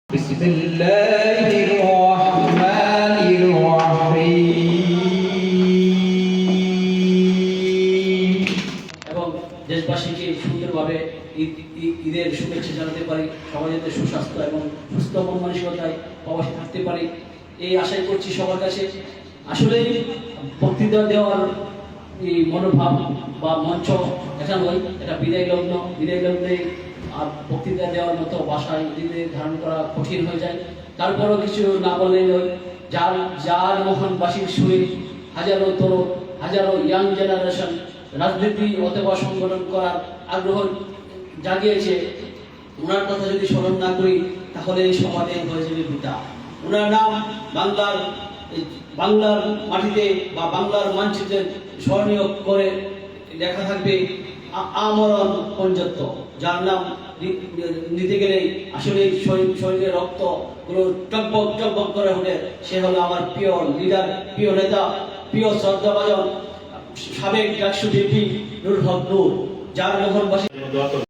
بسم الله الرحمن الرحيم এবং দেশবাসীকে সুন্দরভাবে ঈদের শুভেচ্ছা জানাতে পারি, সবাই যাতে সুস্বাস্থ্য এবং সুস্থ মন মানসিকতায় প্রবাসী থাকতে পারি এই আশাই করছি সবার কাছে। আসলে বক্তৃতা দেওয়ার এই মনোভাব বা মঞ্চ এটা নয়, এটা বিদায় লগ্নে আর বক্তৃতা দেওয়ার মতো ভাষায় দিলে ধারণ করা কঠিন হয়ে যায়। তারপরও কিছু না বললেই নয়, যার মহানবাসীর শহীদ হাজারো ইয়াং জেনারেশন রাজনীতি অথবা সংগঠন করার আগ্রহ জাগিয়েছে, ওনার কথা যদি স্মরণ না করি তাহলে এই সমাজে হয়ে যাবে বৃথা। ওনার নাম বাংলার মাটিতে বা বাংলার মানচিত্রে স্মরণীয় করে লেখা থাকবে আমরণ পঞ্চত্ব, যার নাম নিতে গেলেই আসলে শরীরের রক্ত গুলো টকবক করে ওঠে। সে হলো আমার প্রিয় লিডার, প্রিয় নেতা, প্রিয় শ্রদ্ধাভাজন সাবেক ডাকসু ডিপি নূর হক নূর, যার মোহনবাসী